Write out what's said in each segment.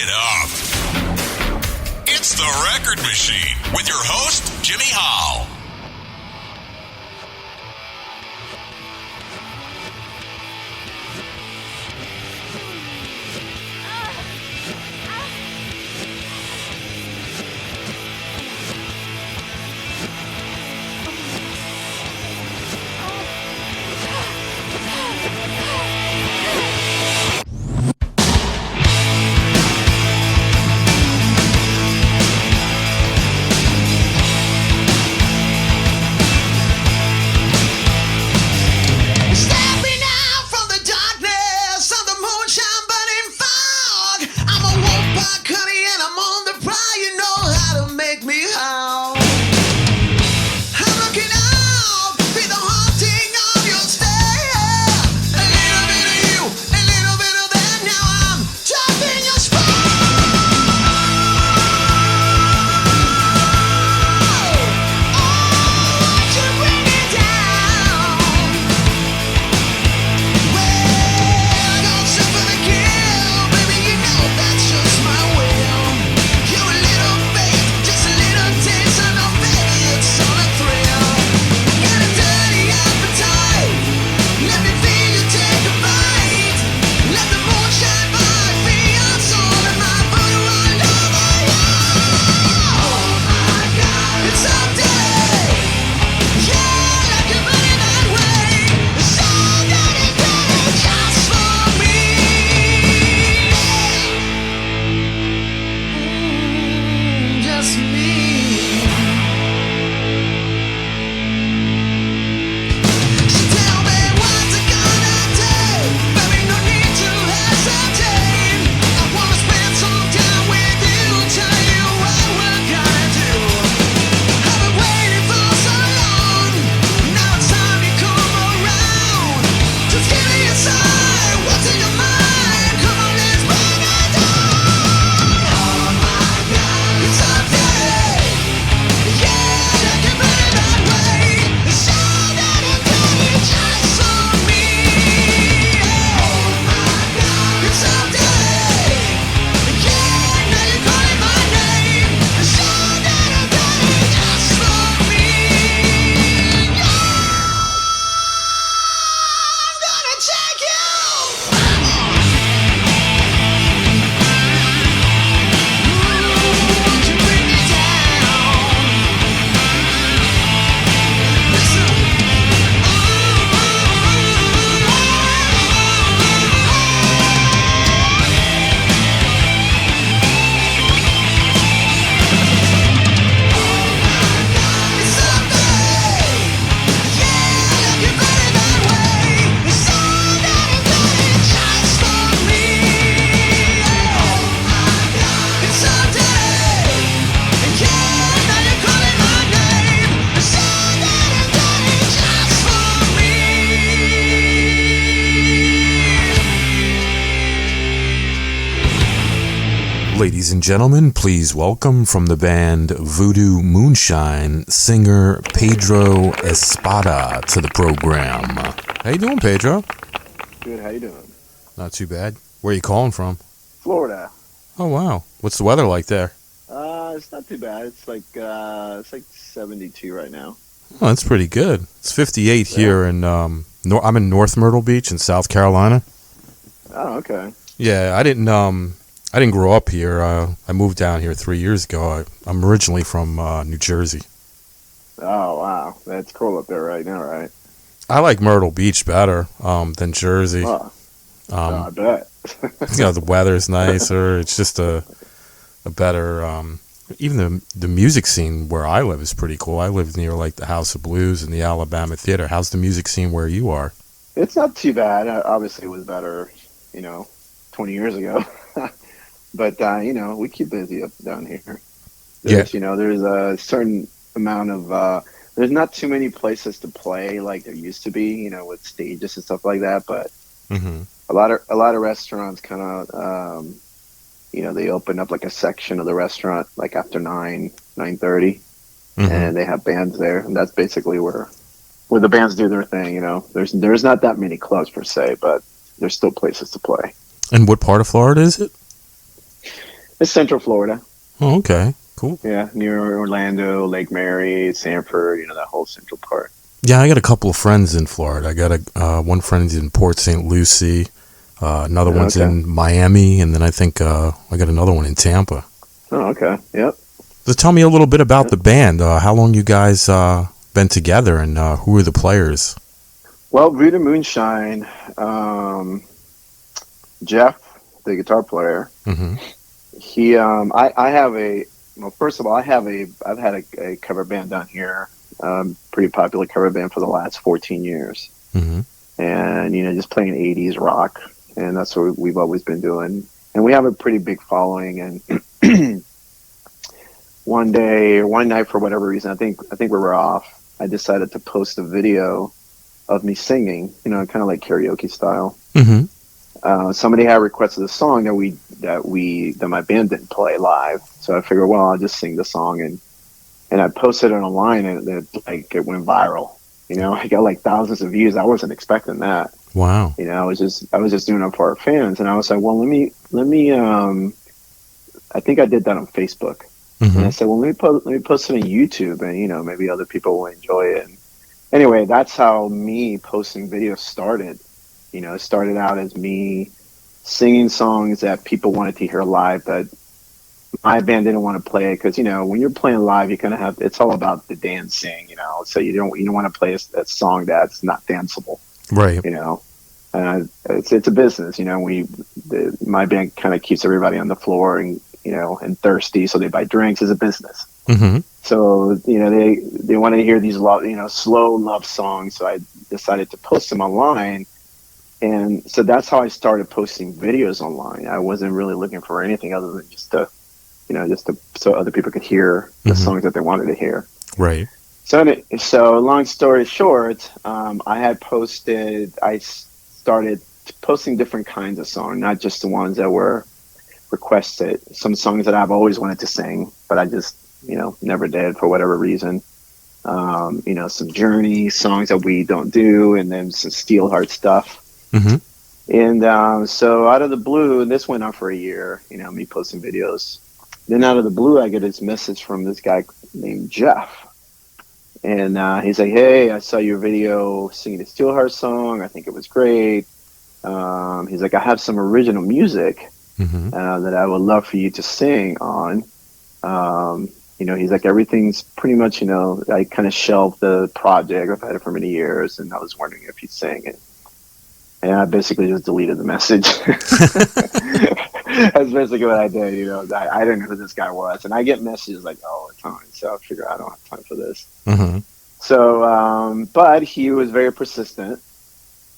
it up. It's the Record Machine with your host, Jimmy Howell. Ladies and gentlemen, please welcome from the band Voodoo Moonshine, singer Pedro Espada to the program. How you doing, Pedro? Good, how you doing? Not too bad. Where are you calling from? Florida. Oh, wow. What's the weather like there? It's not too bad. It's like 72 right now. Oh, that's pretty good. It's 58 here in I'm in North Myrtle Beach in South Carolina. Oh, okay. Yeah, I didn't grow up here. I moved down here 3 years ago. I'm originally from New Jersey. Oh, wow. That's cool up there right now, right? I like Myrtle Beach better than Jersey. Oh, I bet. The weather's nicer. It's just a better... even the music scene where I live is pretty cool. I live near like the House of Blues and the Alabama Theater. How's the music scene where you are? It's not too bad. Obviously, it was better, 20 years ago. But, we keep busy up down here. There's a certain amount of, there's not too many places to play like there used to be, with stages and stuff like that. But a lot of restaurants kind of, they open up like a section of the restaurant like after 9:30, and they have bands there. And that's basically where the bands do their thing, There's not that many clubs per se, but there's still places to play. And what part of Florida is it? It's Central Florida. Oh, okay, cool. Yeah, near Orlando, Lake Mary, Sanford. That whole central part. Yeah, I got a couple of friends in Florida. I got one friend's in Port St. Lucie, another one's Okay. in Miami, and then I think I got another one in Tampa. Oh, okay. Yep. So tell me a little bit about the band. How long you guys been together, and who are the players? Well, Voodoo Moonshine, Jeff, the guitar player, Mm-hmm. I have well, first of all, I've had a cover band down here, pretty popular cover band for the last 14 years. Mm-hmm. And, just playing 80s rock. And that's what we've always been doing. And we have a pretty big following. And one night, for whatever reason, I think we were off. I decided to post a video of me singing, kind of like karaoke style. Mm-hmm. Somebody had requested a song that my band didn't play live, so I figured, well, I'll just sing the song, and I posted it online, and it went viral. I got like thousands of views. I wasn't expecting that. Wow. I was just doing it for our fans, and I was like, well, let me. I think I did that on Facebook, Mm-hmm. and I said, well, let me post it on YouTube, and maybe other people will enjoy it. And anyway, that's how me posting videos started. It started out as me singing songs that people wanted to hear live, but my band didn't want to play it because, when you're playing live, you kind of it's all about the dancing, so you don't want to play a song that's not danceable, Right. it's a business, my band kind of keeps everybody on the floor and thirsty, so they buy drinks. It's a business. Mm-hmm. So, they wanted to hear these slow love songs. So I decided to post them online. And so that's how I started posting videos online. I wasn't really looking for anything other than just to so other people could hear the Mm-hmm. songs that they wanted to hear. Right. So long story short, I started posting different kinds of songs, not just the ones that were requested. Some songs that I've always wanted to sing, but I just, never did for whatever reason. Some Journey songs that we don't do, and then some Steelheart stuff. Mm-hmm. And so out of the blue, and this went on for a year, me posting videos. Then out of the blue, I get this message from this guy named Jeff. And he's like, hey, I saw your video singing the Steelheart song. I think it was great. He's like, I have some original music Mm-hmm. that I would love for you to sing on. He's like, everything's pretty much, I kind of shelved the project. I've had it for many years, and I was wondering if you'd sing it. And I basically just deleted the message. That's basically what I did. I didn't know who this guy was. And I get messages like all the time. So I figure I don't have time for this. Mm-hmm. So, but he was very persistent.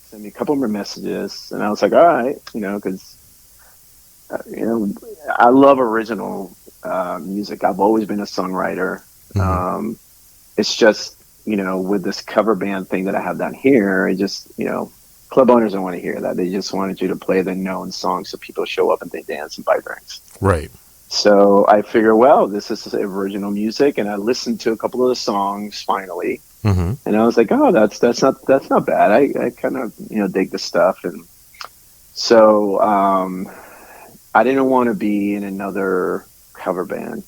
Sent me a couple more messages. And I was like, all right, because, I love original music. I've always been a songwriter. Mm-hmm. It's just, with this cover band thing that I have down here, it just, club owners don't want to hear that. They just wanted you to play the known songs so people show up and they dance and buy drinks. Right. So I figure, well, this is original music, and I listened to a couple of the songs finally, Mm-hmm. and I was like, oh, that's not bad. I kind of dig the stuff, and so I didn't want to be in another cover band.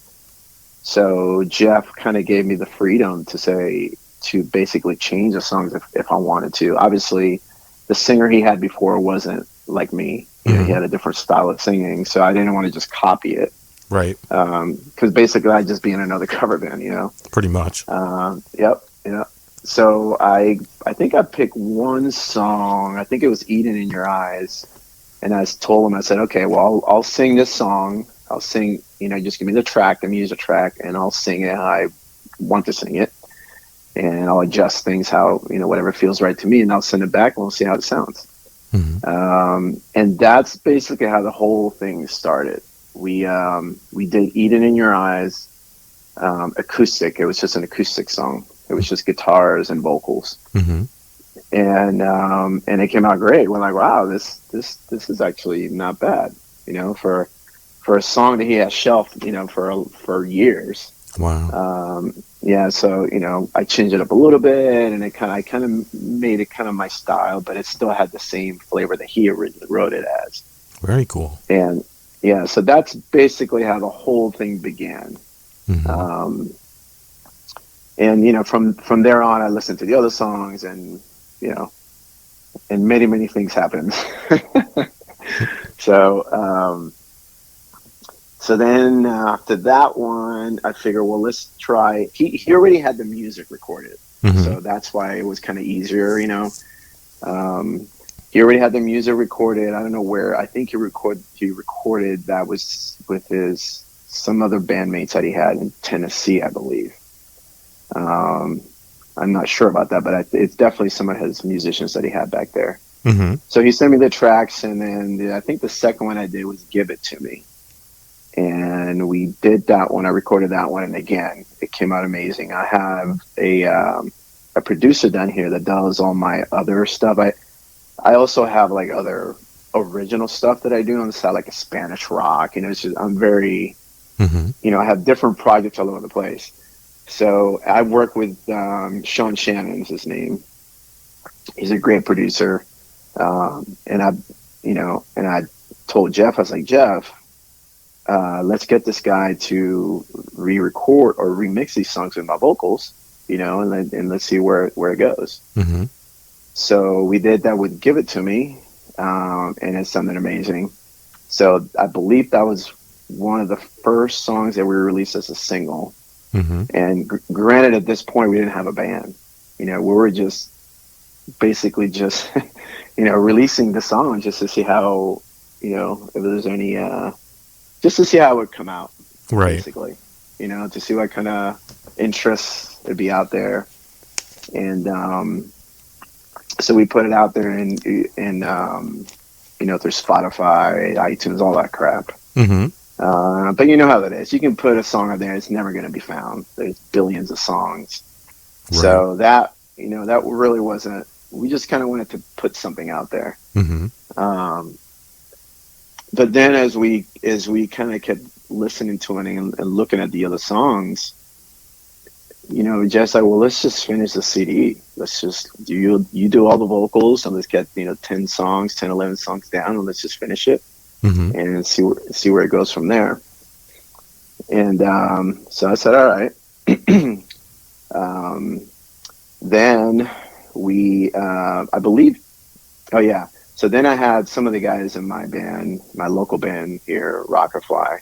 So Jeff kind of gave me the freedom to basically change the songs if I wanted to. Obviously, the singer he had before wasn't like me. Mm-hmm. He had a different style of singing, so I didn't want to just copy it. Right. Because basically I'd just be in another cover band, Pretty much. Yep. So I think I picked one song. I think it was "Eden in Your Eyes," and I told him, I said, okay, well, I'll sing this song. I'll sing, just give me the track, the music track, and I'll sing it how I want to sing it, and I'll adjust things how whatever feels right to me, and I'll send it back, and we'll see how it sounds. Mm-hmm. And that's basically how the whole thing started. We did "Eden in Your Eyes," acoustic. It was just an acoustic song. It was just guitars and vocals, Mm-hmm. and it came out great. We're like, wow, this is actually not bad, for a song that he has shelved, for years. Wow. Yeah, so I changed it up a little bit, and I kind of made it kind of my style, but it still had the same flavor that he originally wrote it as. Very cool. And yeah, so that's basically how the whole thing began. Mm-hmm. Um, and from there on, I listened to the other songs, and you know, and many things happened. So so then after that one, I figured, well, let's try. He already had the music recorded, Mm-hmm. so that's why it was kind of easier, Um, he already had the music recorded. I don't know where. I think he recorded that was with his some other bandmates that he had in Tennessee, I believe. Um, I'm not sure about that, but it's definitely some of his musicians that he had back there. Mm-hmm. So he sent me the tracks, and then I think the second one I did was "Give It to Me," and we did that one. I recorded that one, and again, it came out amazing. I have a producer down here that does all my other stuff. I also have like other original stuff that I do on the side, like a Spanish rock. It's just I'm very, Mm-hmm. I have different projects all over the place. So I work with Sean Shannon's his name. He's a great producer, and I told Jeff, I was like, Jeff, let's get this guy to re-record or remix these songs with my vocals, and let's see where it goes. Mm-hmm. So we did that with "Give It to Me," and it's something amazing. So I believe that was one of the first songs that we released as a single. Mm-hmm. And granted, at this point, we didn't have a band. We were just basically just, releasing the song just to see how, if there's any, just to see how it would come out, Right. basically, to see what kind of interest would be out there. And so we put it out there in through Spotify, iTunes, all that crap. Mm-hmm. But you know how that is. You can put a song out there, it's never going to be found. There's billions of songs. Right. So that really wasn't, we just kind of wanted to put something out there. Mm-hmm. But then as we kind of kept listening to it and looking at the other songs, Jeff's like, well, let's just finish the CD. Let's just you do all the vocals, and let's get 10 songs, 10, 11 songs down, and let's just finish it. Mm-hmm. And see where it goes from there. And so I said, all right. Then we, I believe, oh yeah. So then I had some of the guys in my band, my local band here, Rocketfly,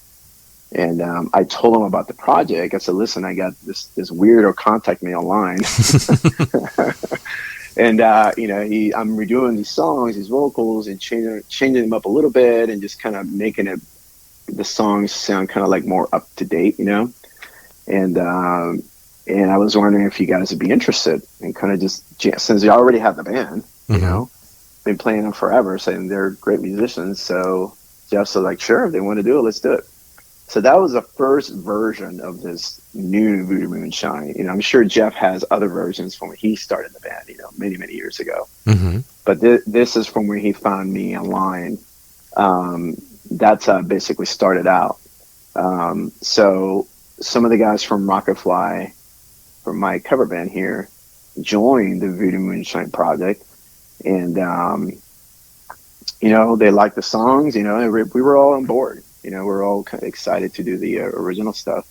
and I told them about the project. I said, listen, I got this weirdo contact me online. And I'm redoing these songs, these vocals, and changing them up a little bit, and just kind of making the songs sound kind of like more up to date, And I was wondering if you guys would be interested, and kind of just since you already have the band, Mm-hmm. been playing them forever, saying they're great musicians. So Jeff said, like, sure, if they want to do it, let's do it. So that was the first version of this new Voodoo Moonshine. I'm sure Jeff has other versions from when he started the band, many years ago. Mm-hmm. But this is from where he found me online. That's how it basically started out. So some of the guys from Rocketfly, from my cover band here, joined the Voodoo Moonshine project. And, they liked the songs, we were all on board. We're all kind of excited to do the original stuff.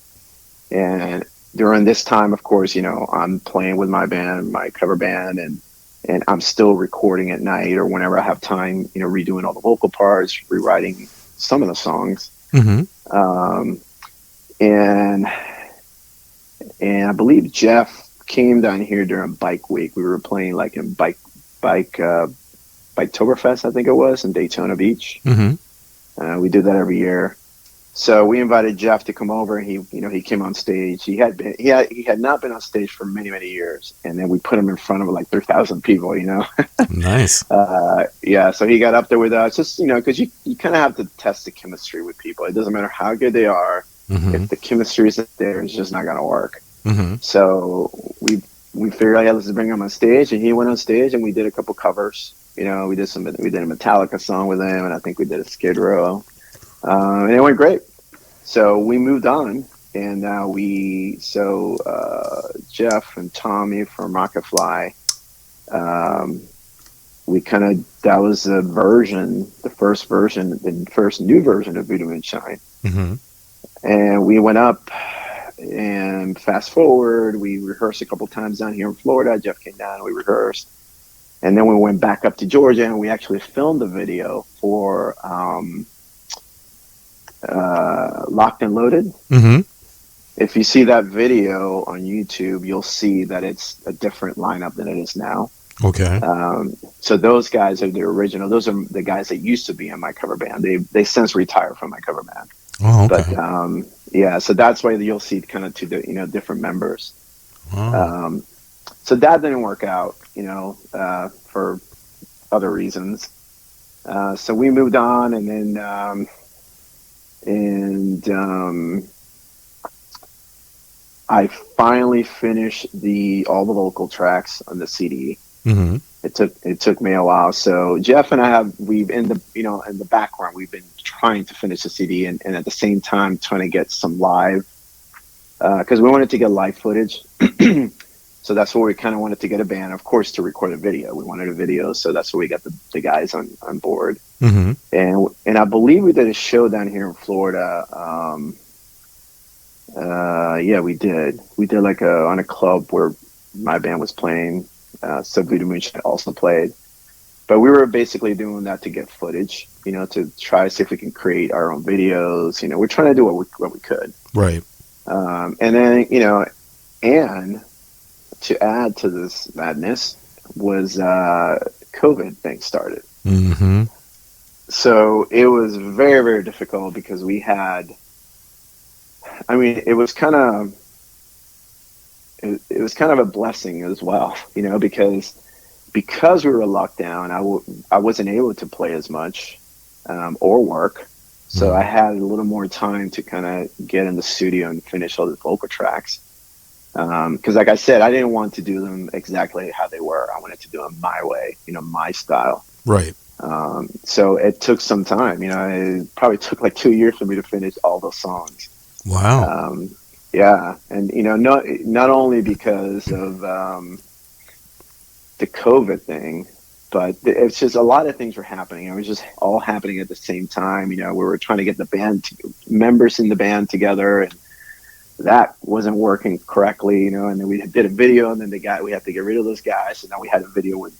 And during this time, of course, I'm playing with my band, my cover band, and I'm still recording at night or whenever I have time, redoing all the vocal parts, rewriting some of the songs. Mm-hmm. And I believe Jeff came down here during Bike Week. We were playing like in Biketoberfest, I think it was, in Daytona Beach. Mm-hmm. We do that every year. So we invited Jeff to come over, and he came on stage. He had not been on stage for many years, and then we put him in front of like 3,000 people. Nice. Yeah. So he got up there with us, just because you kind of have to test the chemistry with people. It doesn't matter how good they are, Mm-hmm. if the chemistry isn't there, it's just not gonna work. Mm-hmm. So we figured, yeah, let's bring him on stage, and he went on stage, and we did a couple covers. We did a Metallica song with him, and I think we did a Skid Row, and it went great. So we moved on, and now Jeff and Tommy from Rocketfly, that was the first new version of Voodoo Moonshine. Mm-hmm. And we went up, and fast forward, we rehearsed a couple times down here in Florida. Jeff came down, we rehearsed. And then we went back up to Georgia, and we actually filmed a video for Locked and Loaded. Mm-hmm. If you see that video on YouTube, you'll see that it's a different lineup than it is now. Okay. So those guys are the original. Those are the guys that used to be in my cover band. They since retired from my cover band. Oh, okay. But yeah, so that's why you'll see kind of different members. Oh. So that didn't work out, for other reasons. So we moved on, and then I finally finished all the vocal tracks on the CD. Mm-hmm. It took me a while. So Jeff and we've in the background, we've been trying to finish the CD, and at the same time trying to get some live, because we wanted to get live footage. So that's where we kind of wanted to get a band, of course, to record a video. We wanted a video, so that's where we got the guys on board. Mm-hmm. And I believe we did a show down here in Florida. Yeah, we did. We did on a club where my band was playing. So Voodoo Moonshine also played. But we were basically doing that to get footage, to try to see if we can create our own videos. We're trying to do what we could. Right. And then, and to add to this madness was COVID thing started. Mm-hmm. So it was very, very difficult because we had, it was kind of a blessing as well, because we were locked down. I wasn't able to play as much or work. So I had a little more time to kind of get in the studio and finish all the vocal tracks. Because like I said, I didn't want to do them exactly how they were. I wanted to do them my way, my style. Right. So it took some time. It probably took like 2 years for me to finish all those songs. Wow. Yeah, and not only because of the COVID thing, but it's just a lot of things were happening. It was just all happening at the same time. We were trying to get the members in the band together, and that wasn't working correctly. And then we did a video, and then we had to get rid of those guys, and now we had a video with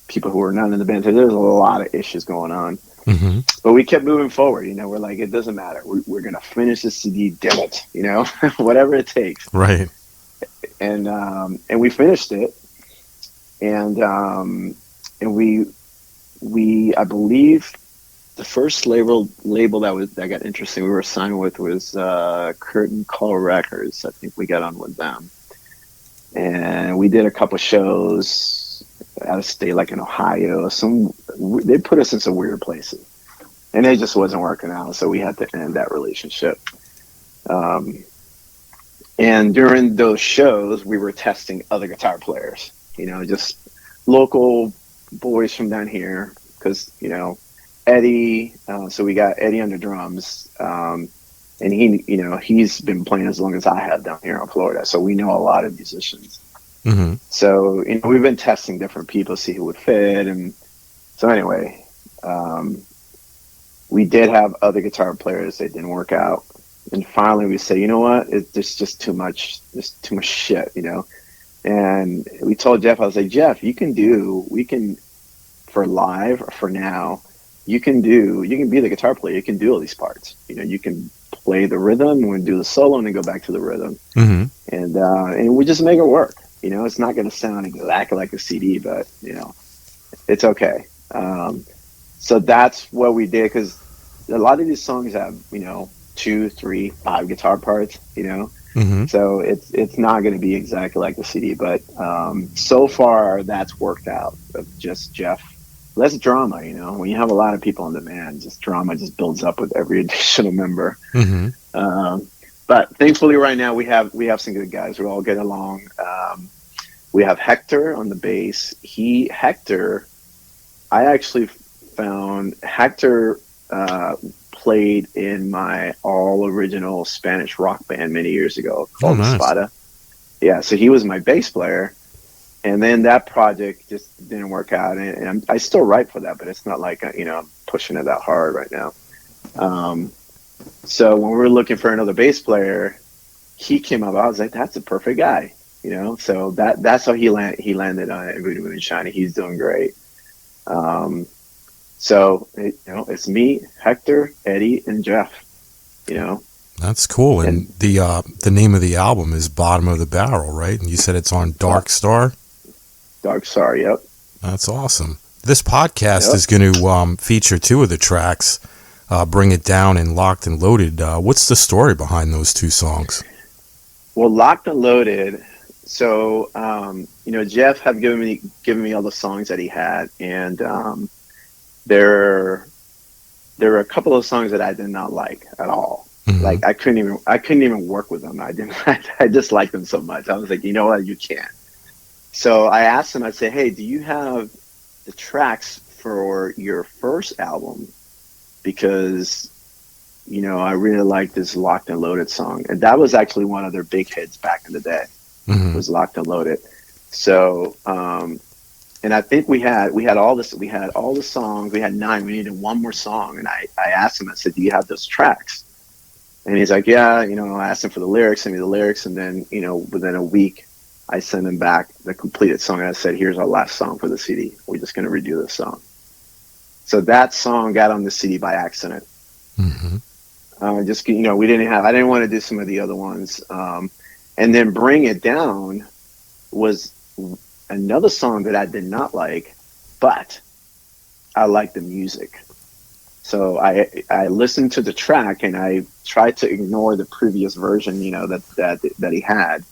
people who were not in the band. So there's a lot of issues going on. Mm-hmm. But we kept moving forward. We're like, it doesn't matter. We're going to finish the CD, damn it, whatever it takes. Right. And we finished it. And we I believe the first label that got interesting we were signed with was Curtain Call Records. I think we got on with them. And we did a couple shows out of state, like in Ohio. They put us in some weird places, and it just wasn't working out. So we had to end that relationship. And during those shows, we were testing other guitar players, just local boys from down here. Because, Eddie, so we got Eddie on the drums, and he's been playing as long as I have down here in Florida. So we know a lot of musicians. Mm-hmm. So, we've been testing different people, see who would fit. And so anyway, we did have other guitar players that didn't work out. And finally we said, you know what, there's just too much shit, And we told Jeff, I was like, Jeff, for live, for now, you can be the guitar player. You can do all these parts. You can play the rhythm and do the solo and then go back to the rhythm. Mm-hmm. And we just make it work. It's not going to sound exactly like a CD, but, it's okay. So that's what we did, because a lot of these songs have, 2, 3, 5 guitar parts, Mm-hmm. So it's not going to be exactly like the CD, but so far that's worked out. Just Jeff, less drama, when you have a lot of people in the band, just drama just builds up with every additional member. Mm-hmm. But thankfully right now we have some good guys. We all get along. We have Hector on the bass. I actually found Hector played in my all original Spanish rock band many years ago called nice. Espada. Yeah, so he was my bass player. And then that project just didn't work out, and I still write for that, but it's not like I'm pushing it that hard right now. So when we were looking for another bass player, he came up. I was like, "That's the perfect guy," So that's how he landed on Voodoo Moonshine. He's doing great. So it's me, Hector, Eddie, and Jeff. That's cool. And the name of the album is Bottom of the Barrel, right? And you said it's on Dark Star. Dark Star, yep. That's awesome. This podcast is going to feature two of the tracks, Bring It Down and Locked and Loaded. What's the story behind those two songs? Well, Locked and Loaded. So, Jeff had given me all the songs that he had, and there were a couple of songs that I did not like at all. Mm-hmm. Like I couldn't even work with them. I just liked them so much. I was like, you know what, you can't. So I asked him, I said, hey, do you have the tracks for your first album? Because, I really like this Locked and Loaded song. And that was actually one of their big hits back in the day, was Locked and Loaded. So, and I think we had all this, we had all the songs, we had 9, we needed one more song. And I asked him, I said, do you have those tracks? And he's like, yeah, I asked him for the lyrics, send me the lyrics. And then, within a week, I sent him back the completed song. And I said, here's our last song for the CD. We're just going to redo this song. So that song got on the CD by accident. Mm-hmm. I didn't want to do some of the other ones. And then Bring It Down was another song that I did not like, but I liked the music. So I listened to the track and I tried to ignore the previous version, that he had.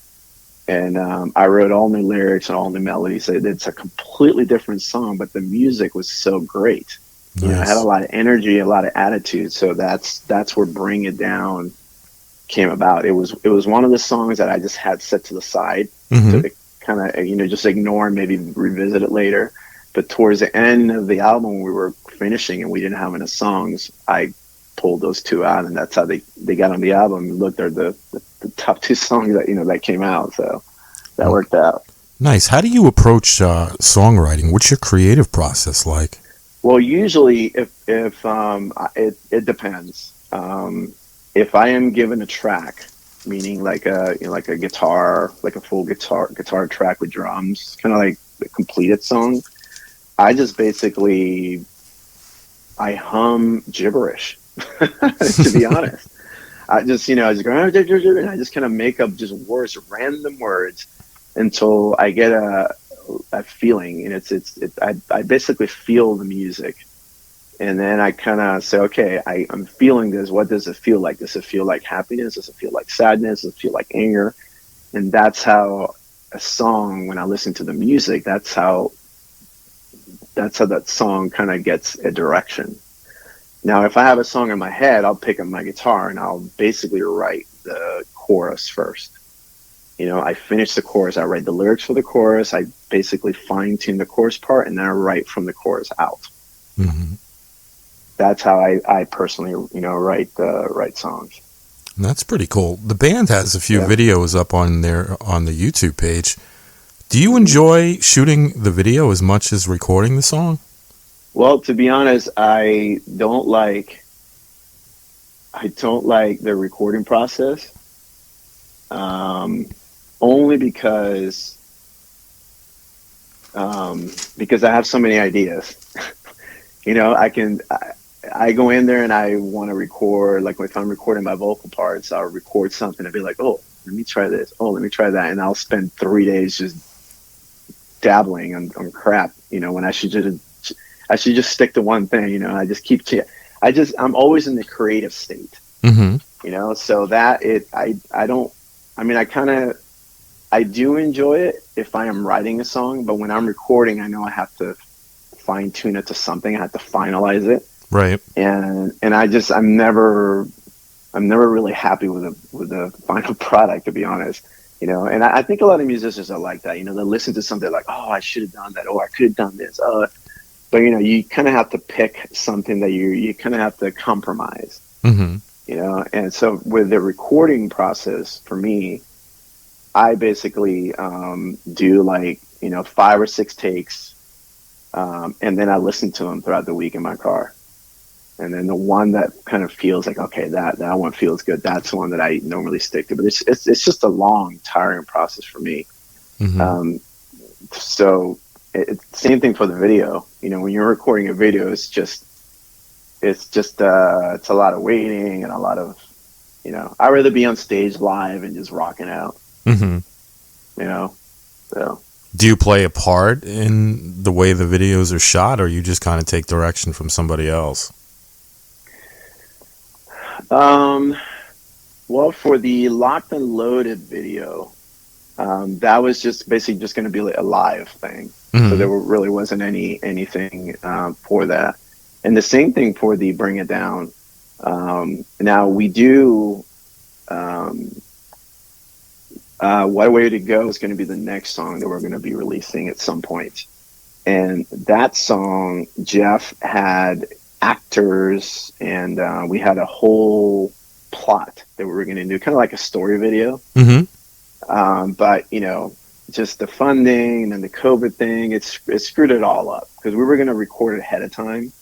And I wrote all new lyrics and all new melodies. It's a completely different song, but the music was so great. Nice. It had a lot of energy, a lot of attitude. So that's where Bring It Down came about. It was one of the songs that I just had set to the side to kind of just ignore and maybe revisit it later. But towards the end of the album, we were finishing and we didn't have enough songs. I pulled those two out, and that's how they got on the album. Look, they're the top 2 songs that came out. So that worked out. Nice. How do you approach songwriting? What's your creative process like? Well, usually, if it depends. If I am given a track, meaning like a guitar, like a full guitar track with drums, kind of like the completed song, I just basically I hum gibberish. To be honest, I just I just go and I just kind of make up just words, random words, until I get a feeling, and I basically feel the music, and then I kind of say, okay, I'm feeling this. What does it feel like? Does it feel like happiness? Does it feel like sadness? Does it feel like anger? And that's how a song, when I listen to the music, that's how that song kind of gets a direction. Now, if I have a song in my head, I'll pick up my guitar and I'll basically write the chorus first. I finish the chorus, I write the lyrics for the chorus, I basically fine-tune the chorus part, and then I write from the chorus out. Mm-hmm. That's how I personally, write songs. That's pretty cool. The band has a few videos up on the YouTube page. Do you enjoy shooting the video as much as recording the song? Well, to be honest, I don't like the recording process. Only because I have so many ideas. I go in there and I want to record, like if I'm recording my vocal parts, I'll record something and be like, oh, let me try this. Oh, let me try that. And I'll spend 3 days just dabbling on crap, when I should just stick to one thing, I just keep, I'm always in the creative state, so that I do enjoy it if I am writing a song, but when I'm recording, I know I have to fine tune it to something. I have to finalize it. Right. And I'm never really happy with the final product, to be honest. And I think a lot of musicians are like that. They listen to something like, oh, I should have done that, or I could have done this. But you kind of have to pick something that you kind of have to compromise. Mm-hmm. And so with the recording process, for me, I basically do like 5 or 6 takes, and then I listen to them throughout the week in my car. And then the one that kind of feels like, okay, that one feels good. That's the one that I normally stick to. But it's just a long, tiring process for me. Mm-hmm. So same thing for the video. When you're recording a video, it's a lot of waiting and a lot of, I'd rather be on stage live and just rocking out. Mm-hmm. So. Do you play a part in the way the videos are shot, or you just kind of take direction from somebody else? Well, for the Locked and Loaded video, that was just basically just going to be like a live thing. Mm-hmm. So there really wasn't anything for that. And the same thing for the Bring It Down. Now we do What a Way to Go is going to be the next song that we're going to be releasing at some point. And that song, Jeff had actors, and we had a whole plot that we were going to do, kind of like a story video. Mm-hmm. But just the funding and the COVID thing, it screwed it all up, because we were going to record it ahead of time,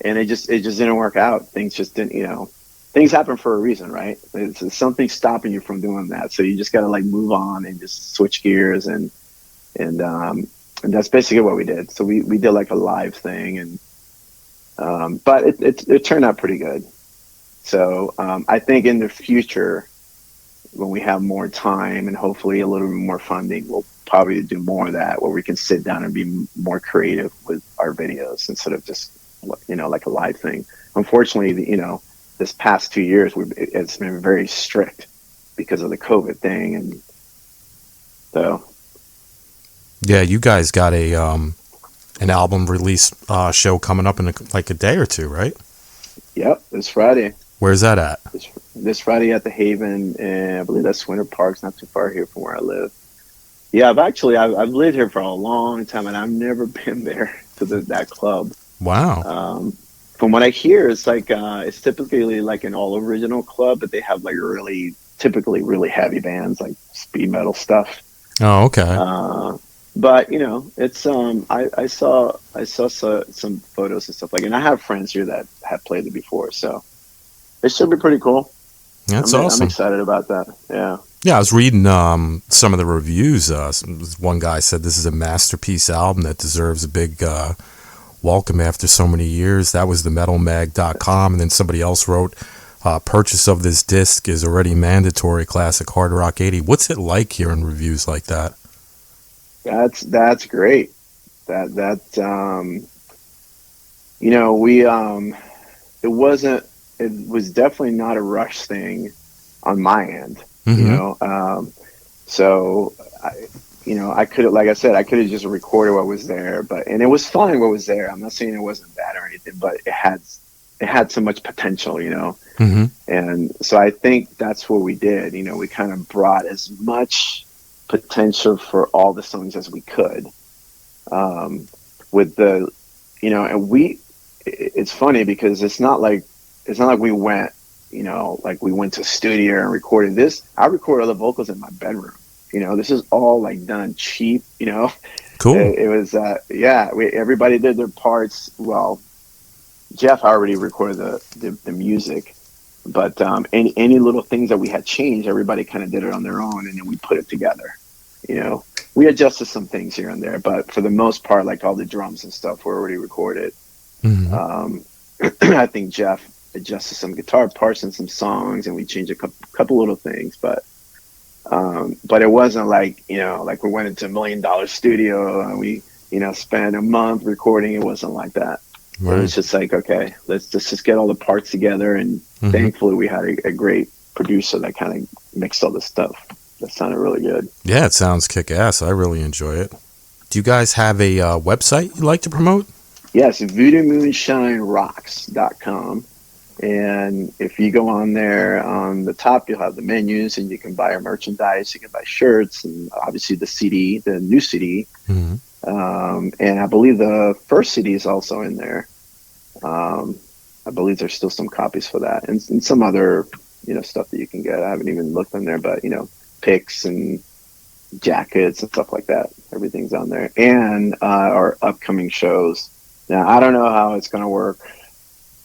and it just didn't work out. Things just didn't, things happen for a reason, right? It's something stopping you from doing that, so you just got to like move on and just switch gears, and that's basically what we did. So we did like a live thing, and but it turned out pretty good. So I think in the future, when we have more time and hopefully a little bit more funding, we'll probably do more of that, where we can sit down and be more creative with our videos instead of just like a live thing. Unfortunately, this past 2 years it's been very strict because of the COVID thing, and so. Yeah, you guys got an album release show coming up in like a day or two, right? Yep, this Friday. Where's that at? This Friday at the Haven, and I believe that's Winter Park's not too far here from where I live. Yeah, I've lived here for a long time, and I've never been there to that club. Wow. From what I hear, it's like it's typically like an all original club, but they have like typically really heavy bands, like speed metal stuff. Oh, okay. But it's I saw some photos and stuff like, and I have friends here that have played it before, so it should be pretty cool. That's awesome. I'm excited about that. Yeah. Yeah, I was reading some of the reviews. One guy said this is a masterpiece album that deserves a big welcome after so many years. That was the metalmag.com, and then somebody else wrote, purchase of this disc is already mandatory, classic hard rock 80. What's it like hearing reviews like that? That's great. It was definitely not a rush thing on my end. Mm-hmm. So I could have, like I said, I could have just recorded what was there, and it was fine what was there. I'm not saying it wasn't bad or anything, but it had so much potential, Mm-hmm. And so I think that's what we did. We kind of brought as much potential for all the songs as we could, with the, and it's funny because it's not like we went, like we went to studio and recorded this. I recorded all the vocals in my bedroom. This is all like done cheap, Cool. It was, everybody did their parts. Well, Jeff already recorded the music, but any little things that we had changed, everybody kind of did it on their own, and then we put it together. We adjusted some things here and there, but for the most part, like all the drums and stuff were already recorded. Mm-hmm. I think Jeff adjusted some guitar parts and some songs, and we changed a couple little things, but it wasn't like, like we went into $1 million studio and we, spent a month recording. It wasn't like that. Right. It was just like, okay, let's just get all the parts together. And mm-hmm. Thankfully we had a great producer that kind of mixed all this stuff. That sounded really good. Yeah, it sounds kick-ass. I really enjoy it. Do you guys have a website you'd like to promote? Yes, VoodooMoonshineRocks.com. And if you go on there, on the top, you'll have the menus, and you can buy our merchandise. You can buy shirts, and obviously the CD, the new CD. Mm-hmm. And I believe the first CD is also in there. I believe there's still some copies for that, and some other, stuff that you can get. I haven't even looked on there, but pics and jackets and stuff like that. Everything's on there, and our upcoming shows. Now, I don't know how it's going to work,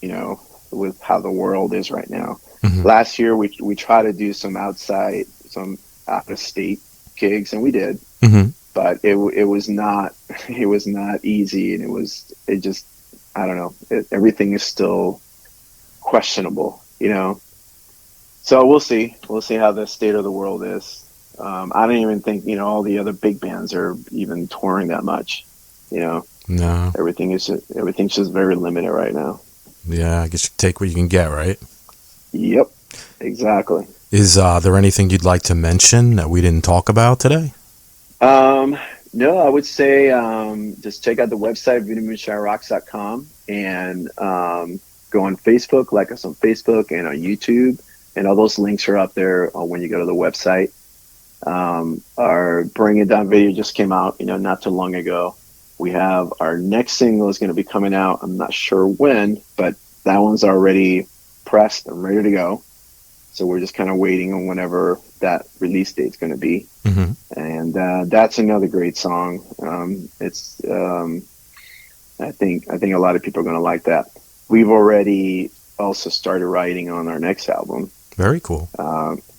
you know, with how the world is right now. Mm-hmm. Last year, we tried to do some out of state gigs, and we did, Mm-hmm. but it was not easy, and it just I don't know. Everything is still questionable, you know. So we'll see how the state of the world is. I don't even think, you know, all the other big bands are even touring that much, you know. No. Everything's just very limited right now. Yeah, I guess you take what you can get, right? Yep, exactly. Is there anything you'd like to mention that we didn't talk about today? No, I would say just check out the website, VoodooMoonshineRocks.com, and go on Facebook, like us on Facebook and on YouTube, and all those links are up there when you go to the website. Our Bring It Down video just came out, you know, not too long ago. We have our next single is going to be coming out. I'm not sure when, but that one's already pressed and ready to go. So we're just kind of waiting on whenever that release date's going to be. Mm-hmm. And that's another great song. I think a lot of people are going to like that. We've already also started writing on our next album. Very cool.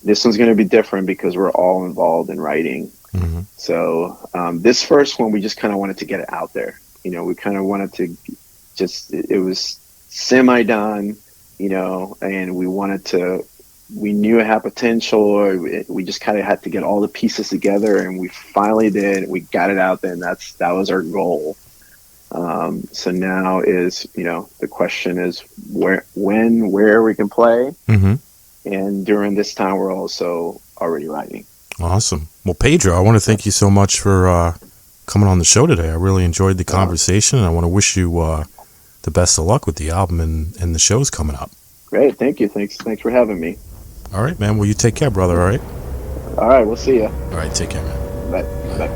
This one's going to be different because we're all involved in writing. Mm-hmm. So this first one, we just kind of wanted to get it out there. You know, we kind of wanted to it was semi-done, you know, and we knew it had potential. We just kind of had to get all the pieces together, and we finally did. We got it out there, and that was our goal. So now is, you know, the question is where we can play. Mm-hmm. And during this time, we're also already writing. Awesome. Well, Pedro, I want to thank you so much for coming on the show today. I really enjoyed the conversation, and I want to wish you the best of luck with the album and the shows coming up. Great. Thank you. Thanks for having me. All right, man. Well, you take care, brother. All right? All right. We'll see you. All right. Take care, man. Bye. Bye.